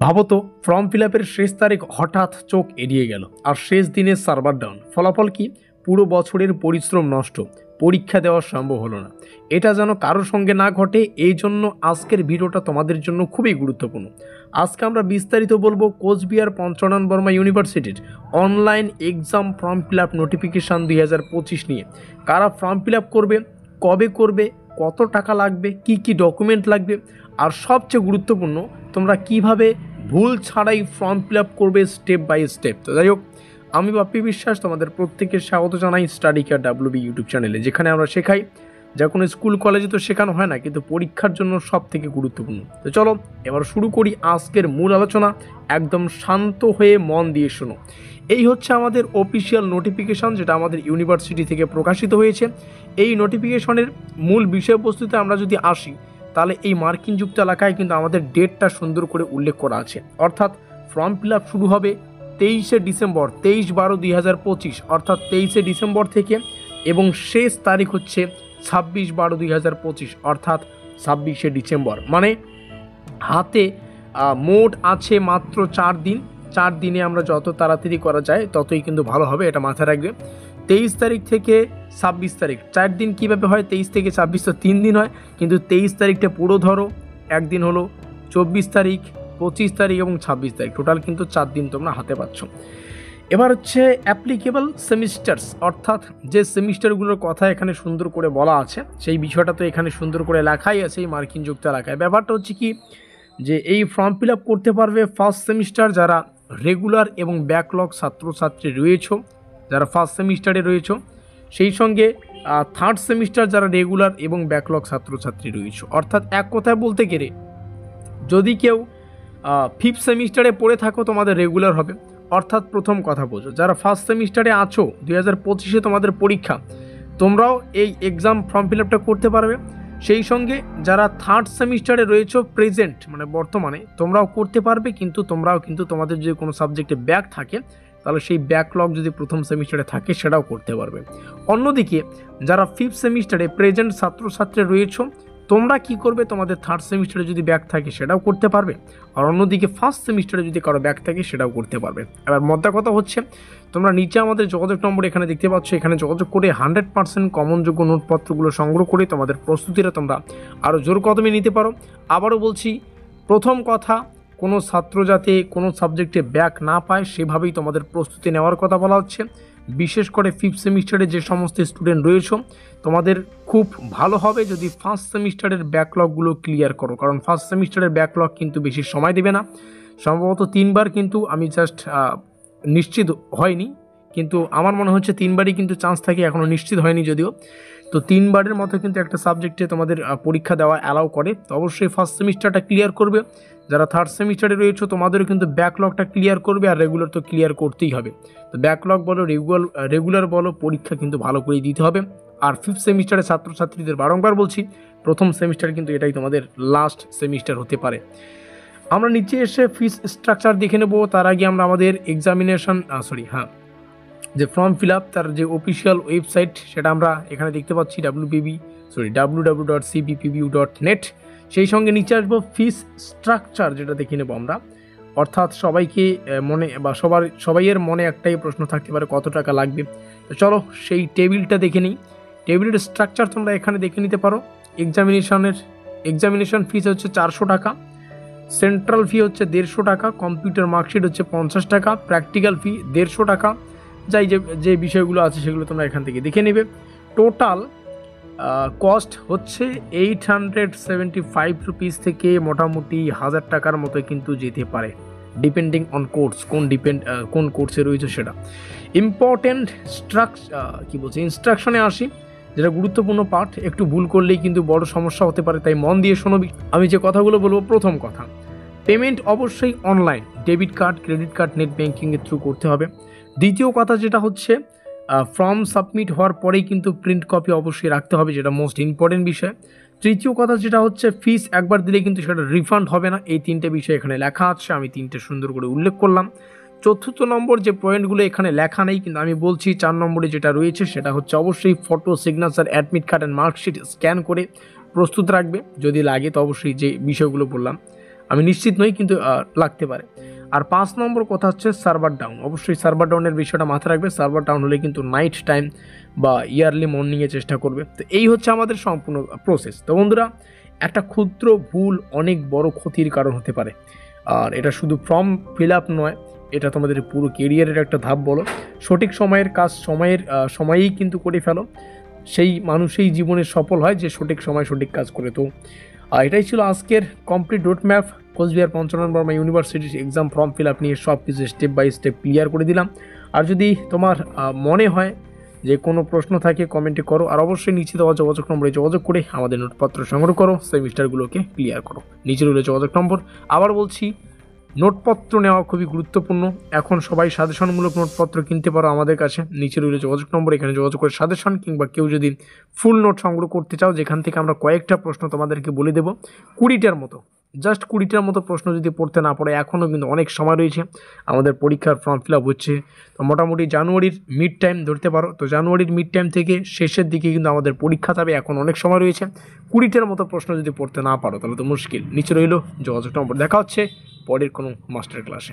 ভাবো তো, form fill আপের শেষ তারিখ হঠাৎ চোখ এড়িয়ে গেল, আর শেষ দিনের সার্ভার ডাউন। ফলাফল কি? পুরো বছরের পরিশ্রম নষ্ট, পরীক্ষা দেওয়া সম্ভব হলো না। এটা যেন কারোর সঙ্গে না ঘটে, এই জন্য আজকের ভিডিওটা তোমাদের জন্য খুবই গুরুত্বপূর্ণ। আজকে আমরা বিস্তারিত বলবো কোচবিহার পঞ্চনন বর্মা ইউনিভার্সিটির online exam form fill up notification 2025 নিয়ে। কারা ফর্ম ফিল আপ করবে, কবে করবে, কত টাকা লাগবে, কি কি ডকুমেন্ট লাগবে, আর সবচেয়ে গুরুত্বপূর্ণ তোমরা কিভাবে ভুল ছাড়াই ফর্ম ফিল আপ করবে স্টেপ বাই স্টেপ। তো যাই হোক, আমি বাপ্পি বিশ্বাস তোমাদের প্রত্যেকের স্বাগত জানাই স্টাডি কেয়ার WB ইউটিউব চ্যানেলে, যেখানে আমরা শেখাই যা কোনো স্কুল কলেজে তো শেখানো হয় না, কিন্তু পরীক্ষার জন্য সব থেকে গুরুত্বপূর্ণ। তো চলো এবার শুরু করি আজকের মূল আলোচনা। একদম শান্ত হয়ে মন দিয়ে শোনো। এই হচ্ছে আমাদের অফিসিয়াল নোটিফিকেশান, যেটা আমাদের ইউনিভার্সিটি থেকে প্রকাশিত হয়েছে। এই নোটিফিকেশনের মূল বিষয়বস্তুতে আমরা যদি আসি, তাহলে এই মার্কিন যুক্ত এলাকায় কিন্তু আমাদের ডেটটা সুন্দর করে উল্লেখ করা আছে। অর্থাৎ ফর্ম ফিল আপ শুরু হবে 23শে ডিসেম্বর, 23/12/2025, অর্থাৎ 23শে ডিসেম্বর থেকে, এবং শেষ তারিখ হচ্ছে 26/12/2025, অর্থাৎ 26শে ডিসেম্বর। মানে হাতে মোট আছে মাত্র 4 দিন। 4 দিনে আমরা যত তাড়াতাড়ি করা যায় ততই কিন্তু ভালো হবে, এটা মাথায় রাখবে। 23 তারিখ থেকে 26 তারিখ, 4 দিন কীভাবে হয়? 23 থেকে 26 তো 3 দিন হয়, কিন্তু 23 তারিখটা পুরো ধরো, একদিন হলো 24 তারিখ, 25 তারিখ এবং 26 তারিখ, টোটাল কিন্তু 4 দিন তোমরা হাতে পাচ্ছ। এবার হচ্ছে অ্যাপ্লিকেবল সেমিস্টার্স, অর্থাৎ যে সেমিস্টারগুলোর কথা এখানে সুন্দর করে বলা আছে, সেই বিষয়টা তো এখানে সুন্দর করে লেখাই আছে এই মার্কিন যুক্ত এলাকায়। ব্যাপারটা হচ্ছে কি, যে এই ফর্ম ফিল আপ করতে পারবে ফার্স্ট সেমিস্টার যারা রেগুলার এবং ব্যাকলগ ছাত্রছাত্রী রয়েছ, যারা ফার্স্ট সেমিস্টারে রয়েছ, সেই সঙ্গে থার্ড সেমিস্টার যারা রেগুলার এবং ব্যাকলগ ছাত্রছাত্রী রয়েছ। অর্থাৎ এক কথায় বলতে গেলে, যদি কেউ ফিফথ সেমিস্টারে পড়ে থাকো তোমাদের রেগুলার হবে। অর্থাৎ প্রথম কথা বোঝো, যারা ফার্স্ট সেমিস্টারে আছো, 2025-এ তোমাদের পরীক্ষা, তোমরাও এই এক্সাম ফর্ম ফিল আপটা করতে পারবে। সেই সঙ্গে যারা থার্ড সেমিস্টারে রয়েছো প্রেজেন্ট, মানে বর্তমানে, তোমরাও করতে পারবে। কিন্তু তোমরাও কিন্তু তোমাদের যদি কোনো সাবজেক্টে ব্যাক থাকে, তাহলে সেই ব্যাকলগ যদি প্রথম সেমিস্টারে থাকে সেটাও করতে পারবে। অন্যদিকে যারা ফিফথ সেমিস্টারে প্রেজেন্ট ছাত্রছাত্রী রয়েছো, তোমরা কি করবে? তোমাদের থার্ড সেমিস্টারে যদি ব্যাক থাকে সেটাও করতে পারবে, আর অন্যদিকে ফার্স্ট সেমিস্টারে যদি কারো ব্যাক থাকে সেটাও করতে পারবে। এবার মোদ্দা কথা হচ্ছে, তোমরা নিচে আমাদের যোগাযোগ নম্বর এখানে দেখতে পাচ্ছ, এখানে যোগাযোগ করে 100% কমনযোগ্য নোটপত্রগুলো সংগ্রহ করে তোমাদের প্রস্তুতিটা তোমরা আরও জোর কদমে নিতে পারো। আবারও বলছি, প্রথম কথা, কোনো ছাত্র যাতে কোনো সাবজেক্টে ব্যাক না পায় সেভাবেই তোমাদের প্রস্তুতি নেওয়ার কথা বলা হচ্ছে। বিশেষ করে ফিফথ সেমিস্টারে যে সমস্ত স্টুডেন্ট রয়েছে, তোমাদের খুব ভালো হবে যদি ফার্স্ট সেমিস্টারের ব্যাকলগগুলো ক্লিয়ার করো, কারণ ফার্স্ট সেমিস্টারের ব্যাকলগ কিন্তু বেশি সময় দেবে না। সম্ভবত 3বার, কিন্তু আমি জাস্ট নিশ্চিত হয়নি, কিন্তু আমার মনে হচ্ছে 3বারই কিন্তু চান্স থাকে, এখনও নিশ্চিত হয়নি যদিও। তো 3বারের মতো কিন্তু একটা সাবজেক্টে তোমাদের পরীক্ষা দেওয়া অ্যালাউ করে। তো অবশ্যই ফার্স্ট সেমিস্টারটা ক্লিয়ার করবে। যারা থার্ড সেমিস্টারে রয়েছে তোমাদেরও কিন্তু ব্যাকলগটা ক্লিয়ার করবে, আর রেগুলার তো ক্লিয়ার করতেই হবে। তো ব্যাকলগ বলো, রেগুলার বলো, পরীক্ষা কিন্তু ভালো করে দিতে হবে। আর ফিফথ সেমিস্টারের ছাত্রছাত্রীদের বারংবার বলছি, প্রথম সেমিস্টার কিন্তু এটাই তোমাদের লাস্ট সেমিস্টার হতে পারে। আমরা নিচে এসে ফিস স্ট্রাকচার দেখে নেব। তার আগে আমরা আমাদের এক্সামিনেশন যে ফর্ম ফিল আপ, তার যে অফিসিয়াল ওয়েবসাইট, সেটা আমরা এখানে দেখতে পাচ্ছি, www.cbpbu.net। সেই সঙ্গে নিচে আসবো ফিস স্ট্রাকচার, যেটা দেখে নেব আমরা। অর্থাৎ সবাইকে মনে বা সবাইয়ের মনে একটাই প্রশ্ন থাকতে পারে, কত টাকা লাগবে। তো চলো সেই টেবিলটা দেখে নিই। টেবিলের স্ট্রাকচার তোমরা এখানে দেখে নিতে পারো। এক্সামিনেশন ফিস হচ্ছে 400 টাকা, সেন্ট্রাল ফি হচ্ছে 150 টাকা, কম্পিউটার মার্কশিট হচ্ছে 50 টাকা, প্র্যাকটিক্যাল ফি 150 টাকা। যাই যে বিষয়গুলো আছে সেগুলো তোমরা এখান থেকে দেখে নেবে। টোটাল কস্ট হচ্ছে 875 রুপিস থেকে মোটামুটি 1000 টাকার মতো কিন্তু যেতে পারে, ডিপেন্ডিং অন কোর্স, কোন কোর্সে রয়েছে সেটা। ইম্পর্টেন্ট ইনস্ট্রাকশনে আসি, যেটা গুরুত্বপূর্ণ পার্ট। একটু ভুল করলেই কিন্তু বড় সমস্যা হতে পারে, তাই মন দিয়ে শোনো আমি যে কথাগুলো বলবো। প্রথম কথা, পেমেন্ট অবশ্যই online, debit card, credit card, net ব্যাঙ্কিংয়ের থ্রু করতে হবে। দ্বিতীয় কথা যেটা হচ্ছে, ফর্ম সাবমিট হওয়ার পরেই কিন্তু প্রিন্ট কপি অবশ্যই রাখতে হবে, যেটা মোস্ট ইম্পর্টেন্ট বিষয়। তৃতীয় কথা যেটা হচ্ছে, ফিস একবার দিলে কিন্তু সেটা রিফান্ড হবে না। এই 3টে বিষয় এখানে লেখা আছে, আমি 3টে সুন্দর করে উল্লেখ করলাম। চতুর্থ নম্বর যে পয়েন্টগুলো এখানে লেখা নেই, কিন্তু আমি বলছি 4 নম্বরে যেটা রয়েছে, সেটা হচ্ছে অবশ্যই photo, signature, admit card and marksheet scan করে প্রস্তুত রাখবে। যদি লাগে তো অবশ্যই যে বিষয়গুলো বললাম। আমি নিশ্চিত নই, কিন্তু লাগতে পারে। আর 5 নম্বর কথা হচ্ছে সার্ভার ডাউন। অবশ্যই সার্ভার ডাউনের বিষয়টা মাথায় রাখবে। সার্ভার ডাউন হলে কিন্তু নাইট টাইম বা ইয়ারলি মর্নিংয়ে চেষ্টা করবে। তো এই হচ্ছে আমাদের সম্পূর্ণ প্রসেস। তো বন্ধুরা, একটা ক্ষুদ্র ভুল অনেক বড় ক্ষতির কারণ হতে পারে। আর এটা শুধু ফর্ম ফিল আপ নয়, এটা তোমাদের পুরো কেরিয়ারের একটা ধাপ বলো। সঠিক সময়ের কাজ সময়েই কিন্তু করে ফেলো। সেই মানুষই জীবনে সফল হয় যে সঠিক সময় সঠিক কাজ করে। তো এটাই ছিল আজকের complete road map Cooch Behar Panchanan Barma ইউনিভার্সিটির এক্সাম ফর্ম ফিল আপ নিয়ে সব কিছু স্টেপ বাই স্টেপ ক্লিয়ার করে দিলাম। আর যদি তোমার মনে হয় যে কোনো প্রশ্ন থাকে কমেন্টে করো, আর অবশ্যই নিচে দেওয়া যোগাযোগ নম্বরে যোগাযোগ করে আমাদের নোটপত্র সংগ্রহ করো, সেমিস্টারগুলোকে ক্লিয়ার করো। নিচে রইল যোগাযোগ নম্বর। আবার বলছি, নোটপত্র নেওয়া খুবই গুরুত্বপূর্ণ। এখন সবাই সাজেশনমূলক নোটপত্র কিনতে পারো আমাদের কাছে। নিচে রইল যোগাযোগ নম্বর, এখানে যোগাযোগ করে সাজেশন কিংবা কেউ যদি ফুল নোট সংগ্রহ করতে চাও, যেখান থেকে আমরা কয়েকটা প্রশ্ন তোমাদেরকে বলে দেবো, 20টার মতো, জাস্ট 20টার মতো প্রশ্ন যদি পড়তে না পড়ে, এখনও কিন্তু অনেক সময় রয়েছে। আমাদের পরীক্ষার ফর্ম ফিল আপ হচ্ছে, তো মোটামুটি জানুয়ারির মিড টাইম ধরতে পারো। তো জানুয়ারির মিড টাইম থেকে শেষের দিকে কিন্তু আমাদের পরীক্ষা যাবে, এখন অনেক সময় রয়েছে। 20টার মতো প্রশ্ন যদি পড়তে না পারো তাহলে তো মুশকিল। নিচে রইল যোগাযোগ নম্বর। দেখা হচ্ছে পরের কোনো মাস্টার ক্লাসে।